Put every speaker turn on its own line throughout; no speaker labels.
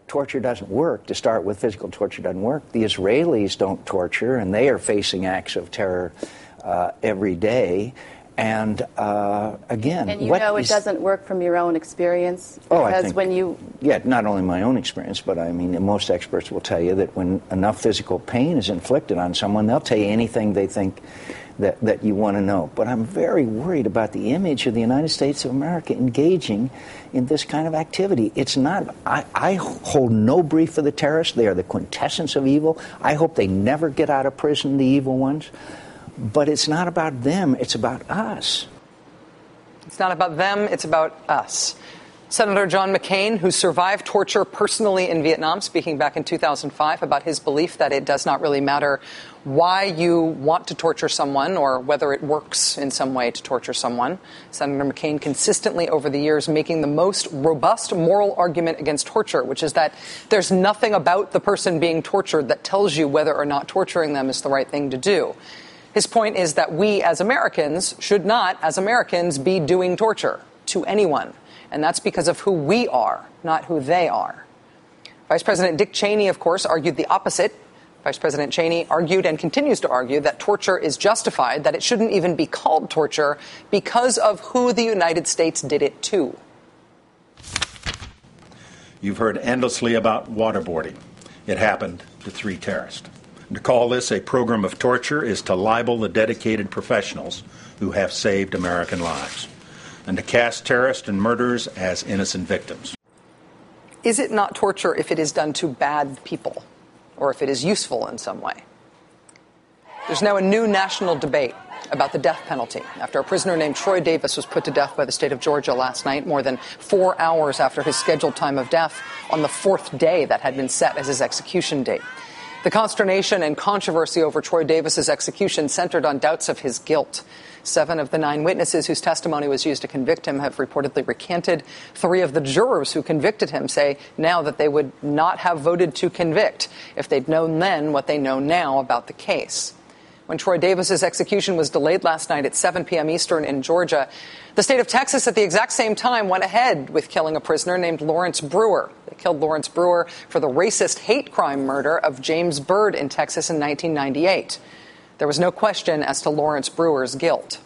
Torture doesn't work. To start with, physical torture doesn't work. The Israelis don't torture, and they are facing acts of terror every day. And again,
and it doesn't work from your own experience.
I think, not only my own experience, but I mean, most experts will tell you that when enough physical pain is inflicted on someone, they'll tell you anything they think that you want to know. But I'm very worried about the image of the United States of America engaging in this kind of activity. It's not, I hold no brief for the terrorists. They are the quintessence of evil. I hope they never get out of prison, the evil ones. But it's not about them, it's about us.
It's not about them, it's about us. Senator John McCain, who survived torture personally in Vietnam, speaking back in 2005 about his belief that it does not really matter why you want to torture someone or whether it works in some way to torture someone. Senator McCain consistently over the years making the most robust moral argument against torture, which is that there's nothing about the person being tortured that tells you whether or not torturing them is the right thing to do. His point is that we as Americans should not, as Americans, be doing torture to anyone. And that's because of who we are, not who they are. Vice President Dick Cheney, of course, argued the opposite. Vice President Cheney argued and continues to argue that torture is justified, that it shouldn't even be called torture because of who the United States did it to.
You've heard endlessly about waterboarding. It happened to 3 terrorists. To call this a program of torture is to libel the dedicated professionals who have saved American lives, and to cast terrorists and murderers as innocent victims.
Is it not torture if it is done to bad people, or if it is useful in some way? There's now a new national debate about the death penalty after a prisoner named Troy Davis was put to death by the state of Georgia last night, more than 4 hours after his scheduled time of death on the 4th day that had been set as his execution date. The consternation and controversy over Troy Davis's execution centered on doubts of his guilt. 7 of the 9 witnesses whose testimony was used to convict him have reportedly recanted. 3 of the jurors who convicted him say now that they would not have voted to convict if they'd known then what they know now about the case. When Troy Davis's execution was delayed last night at 7 p.m. Eastern in Georgia, the state of Texas at the exact same time went ahead with killing a prisoner named Lawrence Brewer. They killed Lawrence Brewer for the racist hate crime murder of James Byrd in Texas in 1998. There was no question as to Lawrence Brewer's guilt.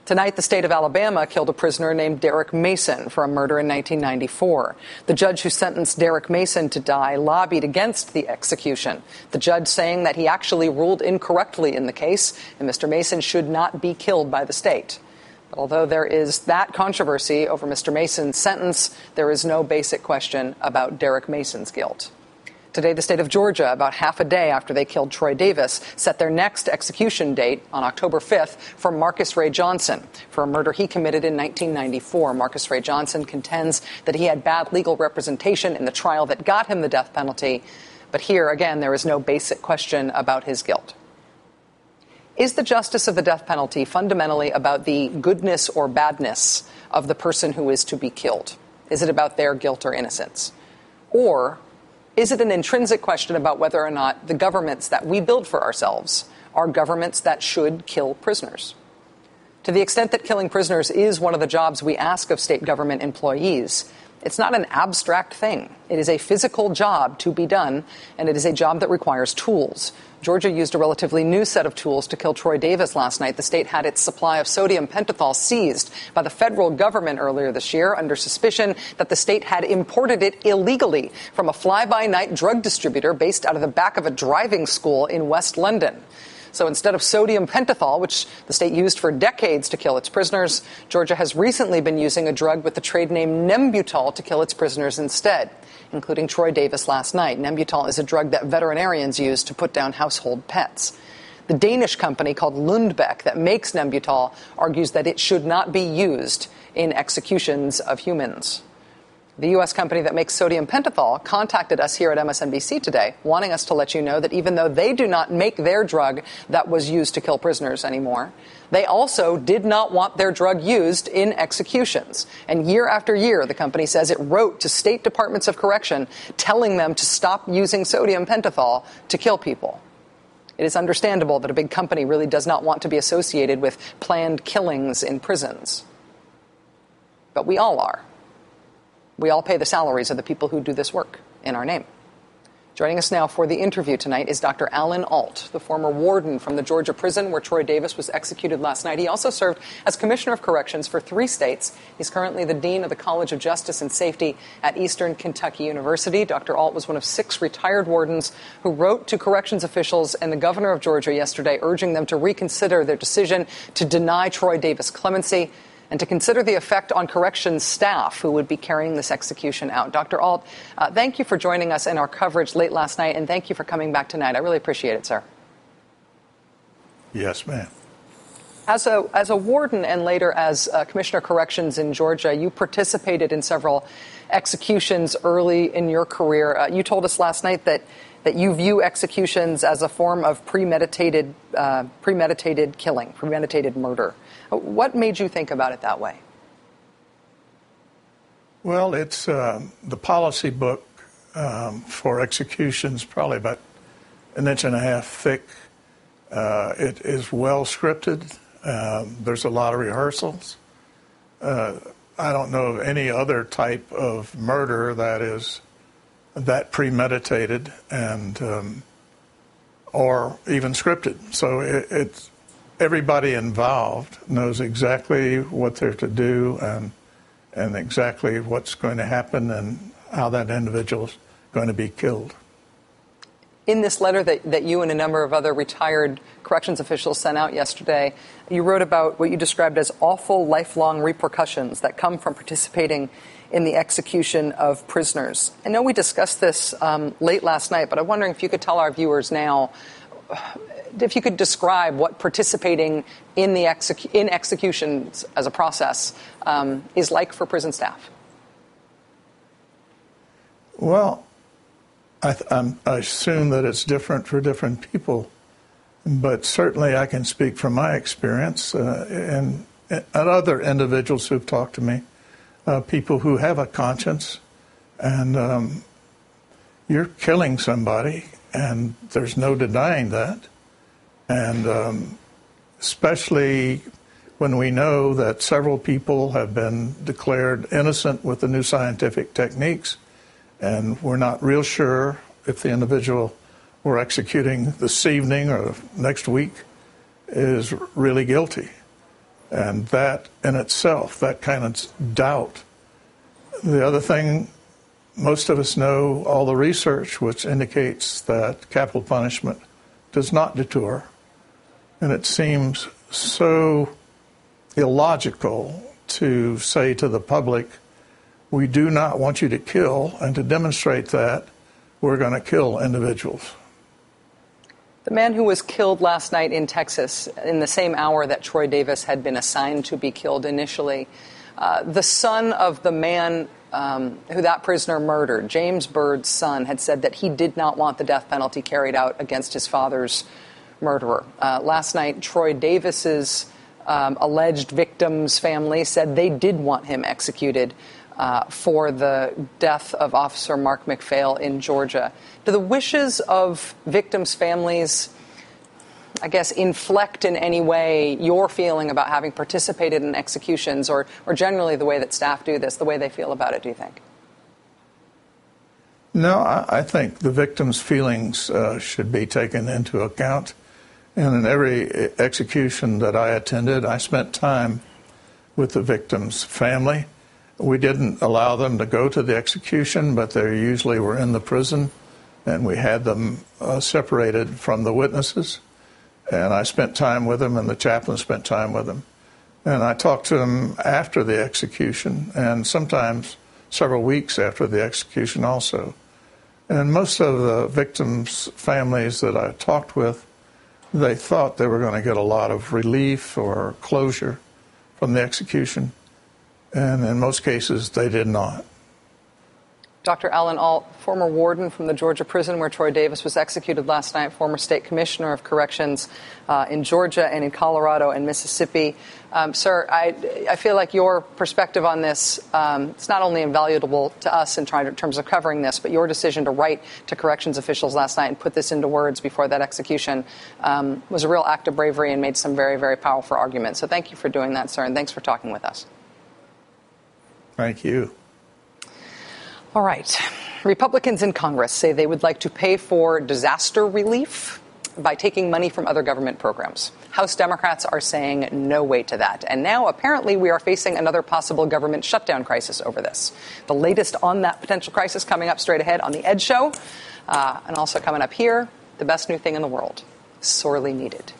Tonight, the state of Alabama killed a prisoner named Derek Mason for a murder in 1994. The judge who sentenced Derek Mason to die lobbied against the execution, the judge saying that he actually ruled incorrectly in the case and Mr. Mason should not be killed by the state. But although there is that controversy over Mr. Mason's sentence, there is no basic question about Derek Mason's guilt. Today, the state of Georgia, about half a day after they killed Troy Davis, set their next execution date on October 5th for Marcus Ray Johnson for a murder he committed in 1994. Marcus Ray Johnson contends that he had bad legal representation in the trial that got him the death penalty. But here, again, there is no basic question about his guilt. Is the justice of the death penalty fundamentally about the goodness or badness of the person who is to be killed? Is it about their guilt or innocence? Or is it an intrinsic question about whether or not the governments that we build for ourselves are governments that should kill prisoners? To the extent that killing prisoners is one of the jobs we ask of state government employees, it's not an abstract thing. It is a physical job to be done, and it is a job that requires tools. Georgia used a relatively new set of tools to kill Troy Davis last night. The state had its supply of sodium pentothal seized by the federal government earlier this year under suspicion that the state had imported it illegally from a fly-by-night drug distributor based out of the back of a driving school in West London. So instead of sodium pentothal, which the state used for decades to kill its prisoners, Georgia has recently been using a drug with the trade name Nembutal to kill its prisoners instead, including Troy Davis last night. Nembutal is a drug that veterinarians use to put down household pets. The Danish company called Lundbeck that makes Nembutal argues that it should not be used in executions of humans. The U.S. company that makes sodium pentothal contacted us here at MSNBC today, wanting us to let you know that even though they do not make their drug that was used to kill prisoners anymore, they also did not want their drug used in executions. And year after year, the company says it wrote to state departments of correction telling them to stop using sodium pentothal to kill people. It is understandable that a big company really does not want to be associated with planned killings in prisons. But we all are. We all pay the salaries of the people who do this work in our name. Joining us now for the interview tonight is Dr. Alan Alt, the former warden from the Georgia prison where Troy Davis was executed last night. He also served as Commissioner of Corrections for 3 states. He's currently the Dean of the College of Justice and Safety at Eastern Kentucky University. Dr. Alt was one of 6 retired wardens who wrote to corrections officials and the governor of Georgia yesterday, urging them to reconsider their decision to deny Troy Davis clemency and to consider the effect on corrections staff who would be carrying this execution out. Dr. Alt, thank you for joining us in our coverage late last night, and thank you for coming back tonight. I really appreciate it, sir.
Yes, ma'am.
As a warden and later as Commissioner of Corrections in Georgia, you participated in several executions early in your career. You told us last night that you view executions as a form of premeditated killing, premeditated murder. What made you think about it that way?
Well, it's the policy book for executions, probably about 1.5 inches thick. It is well scripted. There's a lot of rehearsals. I don't know of any other type of murder that is that premeditated and or even scripted. So it's everybody involved knows exactly what they're to do and exactly what's going to happen and how that individual's going to be killed.
In this letter that you and a number of other retired corrections officials sent out yesterday, you wrote about what you described as awful lifelong repercussions that come from participating in the execution of prisoners. I know we discussed this late last night, but I'm wondering if you could tell our viewers now, if you could describe what participating in the executions as a process is like for prison staff.
Well, I assume that it's different for different people, but certainly I can speak from my experience and other individuals who've talked to me, people who have a conscience, and you're killing somebody, and there's no denying that. And especially when we know that several people have been declared innocent with the new scientific techniques, and we're not real sure if the individual we're executing this evening or next week is really guilty. And that in itself, that kind of doubt. The other thing, most of us know all the research which indicates that capital punishment does not deter. And it seems so illogical to say to the public, we do not want you to kill, and to demonstrate that, we're going to kill individuals.
The man who was killed last night in Texas, in the same hour that Troy Davis had been assigned to be killed initially, the son of the man who that prisoner murdered, James Byrd's son, had said that he did not want the death penalty carried out against his father's murderer. Last night, Troy Davis's alleged victim's family said they did want him executed for the death of Officer Mark McPhail in Georgia. Do the wishes of victims' families, I guess, inflect in any way your feeling about having participated in executions, or generally the way that staff do this, the way they feel about it, do you think?
No, I think the victims' feelings should be taken into account. And in every execution that I attended, I spent time with the victim's family. We didn't allow them to go to the execution, but they usually were in the prison, and we had them separated from the witnesses. And I spent time with them, and the chaplain spent time with them. And I talked to them after the execution, and sometimes several weeks after the execution also. And most of the victims' families that I talked with, they thought they were going to get a lot of relief or closure from the execution. And in most cases, they did not.
Dr. Alan Alt, former warden from the Georgia prison where Troy Davis was executed last night, former state commissioner of corrections in Georgia and in Colorado and Mississippi. Sir, I feel like your perspective on this, it's not only invaluable to us in terms of covering this, but your decision to write to corrections officials last night and put this into words before that execution was a real act of bravery and made some very, very powerful arguments. So thank you for doing that, sir, and thanks for talking with us.
Thank you.
All right. Republicans in Congress say they would like to pay for disaster relief by taking money from other government programs. House Democrats are saying no way to that. And now, apparently, we are facing another possible government shutdown crisis over this. The latest on that potential crisis coming up straight ahead on The Ed Show. And also coming up here, the best new thing in the world, sorely needed.